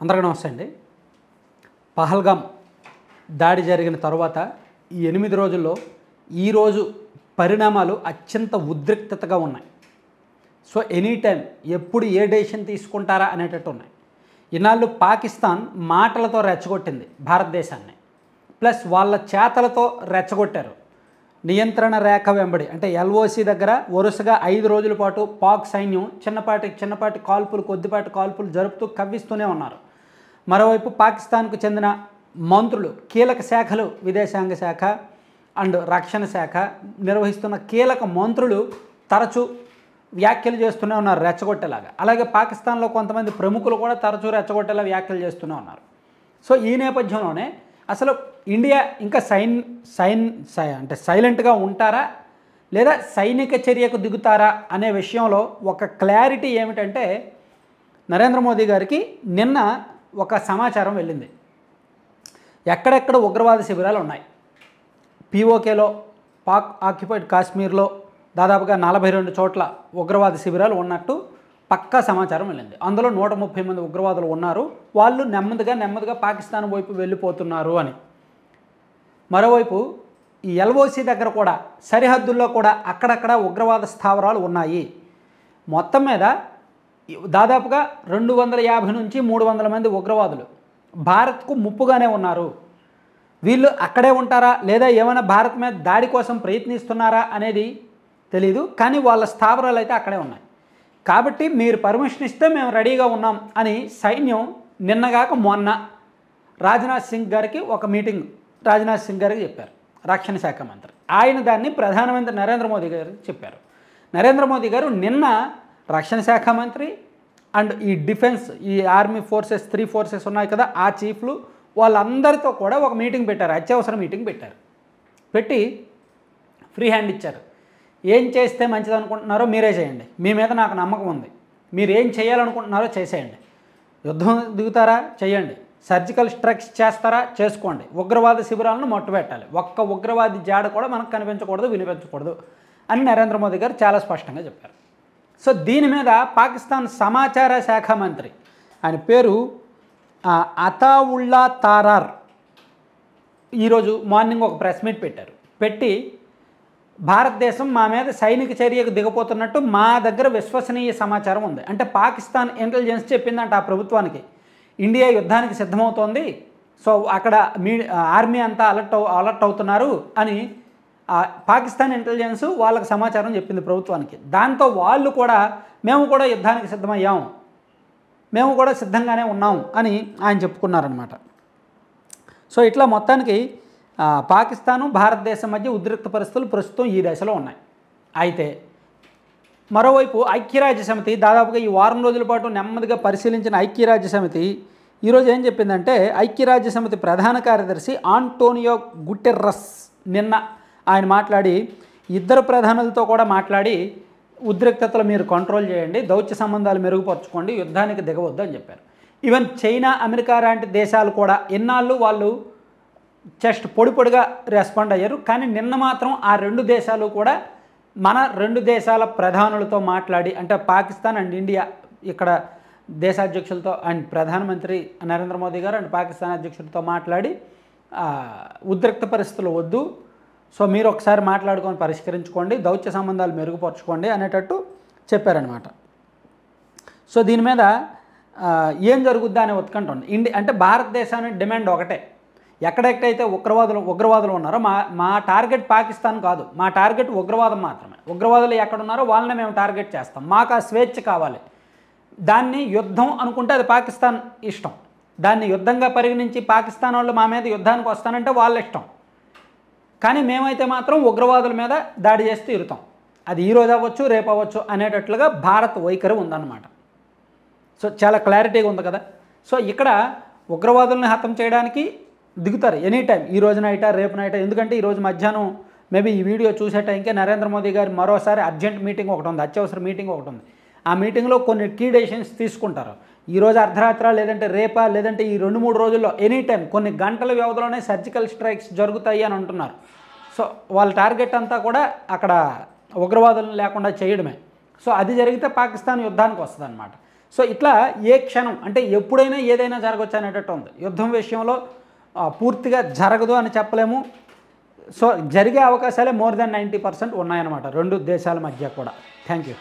అందరికీ నమస్తే అండి. పహల్గామ్ దాడి జరిగిన తర్వాత ఈ 8 రోజుల్లో ఈరోజు పరిణామాలు అత్యంత ఉద్రిక్తతగా ఉన్నాయి. సో ఎనీ టైం ఎప్పుడు ఏ డెసిషన్ తీసుకుంటారా అనేటట్టు ఉన్నాయి. ఇన్నాళ్ళు పాకిస్తాన్ మాటలతో రెచ్చగొట్టింది భారతదేశాన్ని, ప్లస్ వాళ్ళ చేతలతో రెచ్చగొట్టారు. నియంత్రణ రేఖ వెంబడి అంటే ఎల్ఓసి దగ్గర వరుసగా 5 రోజుల పాటు పాక్ సైన్యం చిన్నపాటి కాల్పులు, కొద్దిపాటి కాల్పులు జరుపుతూ కవ్విస్తూనే ఉన్నారు. మరోవైపు పాకిస్తాన్కు చెందిన మంత్రులు, కీలక శాఖలు, విదేశాంగ శాఖ అండ్ రక్షణ శాఖ నిర్వహిస్తున్న కీలక మంత్రులు తరచూ వ్యాఖ్యలు చేస్తూనే ఉన్నారు రెచ్చగొట్టేలాగా. అలాగే పాకిస్తాన్లో కొంతమంది ప్రముఖులు కూడా తరచూ రెచ్చగొట్టేలా వ్యాఖ్యలు చేస్తూనే ఉన్నారు. సో ఈ నేపథ్యంలోనే అసలు ఇండియా ఇంకా అంటే సైలెంట్గా ఉంటారా లేదా సైనిక చర్యకు దిగుతారా అనే విషయంలో ఒక క్లారిటీ ఏమిటంటే, నరేంద్ర మోదీ గారికి నిన్న ఒక సమాచారం వెళ్ళింది. ఎక్కడెక్కడ ఉగ్రవాద శిబిరాలు ఉన్నాయి, పీఓకేలో పాక్ ఆక్యుపైడ్ కాశ్మీర్లో దాదాపుగా 42 చోట్ల ఉగ్రవాద శిబిరాలు ఉన్నట్టు పక్కా సమాచారం వెళ్ళింది. అందులో 130 మంది ఉగ్రవాదులు ఉన్నారు, వాళ్ళు నెమ్మదిగా పాకిస్తాన్ వైపు వెళ్ళిపోతున్నారు అని. మరోవైపు ఈ ఎల్ఓసి దగ్గర కూడా సరిహద్దుల్లో కూడా అక్కడక్కడ ఉగ్రవాద స్థావరాలు ఉన్నాయి. మొత్తం మీద దాదాపుగా 250 నుంచి 300 మంది ఉగ్రవాదులు భారత్కు ముప్పుగానే ఉన్నారు. వీళ్ళు అక్కడే ఉంటారా లేదా ఏమైనా భారత్ మీద దాడి కోసం ప్రయత్నిస్తున్నారా అనేది తెలీదు, కానీ వాళ్ళ స్థావరాలు అయితే అక్కడే ఉన్నాయి. కాబట్టి మీరు పర్మిషన్ ఇస్తే మేము రెడీగా ఉన్నాం అని సైన్యం నిన్నగాక మొన్న రాజ్నాథ్ సింగ్ గారికి ఒక మీటింగ్ రాజ్నాథ్ సింగ్ గారికి చెప్పారు, రక్షణ శాఖ మంత్రి. ఆయన దాన్ని ప్రధానమంత్రి నరేంద్ర మోదీ గారికి చెప్పారు. నరేంద్ర మోదీ గారు నిన్న రక్షణ శాఖ మంత్రి అండ్ ఈ డిఫెన్స్, ఈ ఆర్మీ ఫోర్సెస్ 3 ఫోర్సెస్ ఉన్నాయి కదా, ఆ చీఫ్లు వాళ్ళందరితో కూడా ఒక మీటింగ్ పెట్టారు, అత్యవసర మీటింగ్ పెట్టారు. పెట్టి ఫ్రీ హ్యాండ్ ఇచ్చారు. ఏం చేస్తే మంచిది అనుకుంటున్నారో మీరే చేయండి, మీ మీద నాకు నమ్మకం ఉంది, మీరు ఏం చేయాలనుకుంటున్నారో చేసేయండి. యుద్ధం దిగుతారా చేయండి, సర్జికల్ స్ట్రైక్స్ చేస్తారా చేసుకోండి, ఉగ్రవాద శిబిరాలను మట్టుబెట్టాలి, ఒక్క ఉగ్రవాది జాడ కూడా మనకు కనిపించకూడదు, వినిపించకూడదు అని నరేంద్ర మోదీ గారు చాలా స్పష్టంగా చెప్పారు. సో దీని మీద పాకిస్తాన్ సమాచార శాఖ మంత్రి, ఆయన పేరు అతావుల్లా తారార్, ఈరోజు మార్నింగ్ ఒక ప్రెస్ మీట్ పెట్టారు. పెట్టి భారతదేశం మా మీద సైనిక చర్యకు దిగపోతున్నట్టు మా దగ్గర విశ్వసనీయ సమాచారం ఉంది అంటే, పాకిస్తాన్ ఇంటెలిజెన్స్ చెప్పిందంట ఆ ప్రభుత్వానికి ఇండియా యుద్ధానికి సిద్ధమవుతోంది, సో అక్కడ ఆర్మీ అంతా అలర్ట్ అవుతున్నారు అని పాకిస్తాన్ ఇంటెలిజెన్స్ వాళ్ళకి సమాచారం చెప్పింది ప్రభుత్వానికి. దాంతో వాళ్ళు కూడా మేము కూడా యుద్ధానికి సిద్ధమయ్యాం, మేము కూడా సిద్ధంగానే ఉన్నాం అని ఆయన చెప్పుకున్నారనమాట. సో ఇట్లా మొత్తానికి పాకిస్తాను భారతదేశం మధ్య ఉద్రిక్త పరిస్థితులు ప్రస్తుతం ఈ దశలో ఉన్నాయి. అయితే మరోవైపు ఐక్యరాజ్యసమితి దాదాపుగా ఈ వారం రోజుల పాటు నెమ్మదిగా పరిశీలించిన ఐక్యరాజ్యసమితి ఈరోజు ఏం చెప్పిందంటే, ఐక్యరాజ్యసమితి ప్రధాన కార్యదర్శి ఆంటోనియో గుటెర్రస్ నిన్న ఆయన మాట్లాడి, ఇద్దరు ప్రధానులతో కూడా మాట్లాడి ఉద్రిక్తతలు మీరు కంట్రోల్ చేయండి, దౌత్య సంబంధాలు మెరుగుపరచుకోండి, యుద్ధానికి దిగవద్దు అని చెప్పారు. ఈవెన్ చైనా, అమెరికా లాంటి దేశాలు కూడా ఎన్నాళ్ళు వాళ్ళు జస్ట్ పొడిగా రెస్పాండ్ అయ్యారు, కానీ నిన్న మాత్రం ఆ 2 దేశాలు కూడా మన 2 దేశాల ప్రధానులతో మాట్లాడి, అంటే పాకిస్తాన్ అండ్ ఇండియా ఇక్కడ దేశాధ్యక్షులతో అండ్ ప్రధానమంత్రి నరేంద్ర మోదీ గారు అండ్ పాకిస్తాన్ అధ్యక్షుడితో మాట్లాడి ఉద్రిక్త పరిస్థితులు వద్దు, సో మీరు ఒకసారి మాట్లాడుకొని పరిష్కరించుకోండి, దౌత్య సంబంధాలు మెరుగుపరచుకోండి అనేటట్టు చెప్పారనమాట. సో దీని మీద ఏం జరుగుద్దా అనే ఉత్కంఠ ఉంది. అంటే భారతదేశానికి డిమాండ్ ఒకటే, ఎక్కడెక్కడైతే ఉగ్రవాదులు ఉన్నారో మా టార్గెట్ పాకిస్తాన్ కాదు, మా టార్గెట్ ఉగ్రవాదం మాత్రమే. ఉగ్రవాదులు ఎక్కడున్నారో వాళ్ళని మేము టార్గెట్ చేస్తాం, మాకు ఆ స్వేచ్ఛ కావాలి. దాన్ని యుద్ధం అనుకుంటే అది పాకిస్తాన్ ఇష్టం, దాన్ని యుద్ధంగా పరిగణించి పాకిస్తాన్ వాళ్ళు మా మీద యుద్ధానికి వస్తానంటే వాళ్ళ ఇష్టం, కానీ మేమైతే మాత్రం ఉగ్రవాదుల మీద దాడి చేస్తూ ఇరుతాం, అది ఈరోజు అవ్వచ్చు రేపు అవ్వచ్చు అనేటట్లుగా భారత్ వైఖరి ఉందన్నమాట. సో చాలా క్లారిటీగా ఉంది కదా. సో ఇక్కడ ఉగ్రవాదుల్ని హతం చేయడానికి దిగుతారు ఎనీ టైం, ఈ రోజు నైటా రేపు నైటా. ఎందుకంటే ఈరోజు మధ్యాహ్నం మేబీ ఈ వీడియో చూసే టైంకే నరేంద్ర మోదీ గారు మరోసారి అర్జెంట్ మీటింగ్ ఒకటి ఉంది, అత్యవసర మీటింగ్ ఒకటి ఉంది. ఆ మీటింగ్లో కొన్ని కీ డెసిషన్స్ తీసుకుంటారు. ఈరోజు అర్ధరాత్ర లేదంటే రేపా లేదంటే ఈ 2-3 రోజుల్లో ఎనీ టైం కొన్ని గంటల వ్యవధిలోనే సర్జికల్ స్ట్రైక్స్ జరుగుతాయి అని అంటున్నారు. సో వాళ్ళ టార్గెట్ అంతా కూడా అక్కడ ఉగ్రవాదులను లేకుండా చేయడమే. సో అది జరిగితే పాకిస్తాన్ యుద్ధానికి వస్తుంది అనమాట. సో ఇట్లా ఏ క్షణం అంటే ఎప్పుడైనా ఏదైనా జరగవచ్చు అనేటట్టు ఉంది. యుద్ధం విషయంలో పూర్తిగా జరగదు అని చెప్పలేము. సో జరిగే అవకాశాలే మోర్ దెన్ 90% ఉన్నాయన్నమాట రెండు దేశాల మధ్య కూడా. Thank you.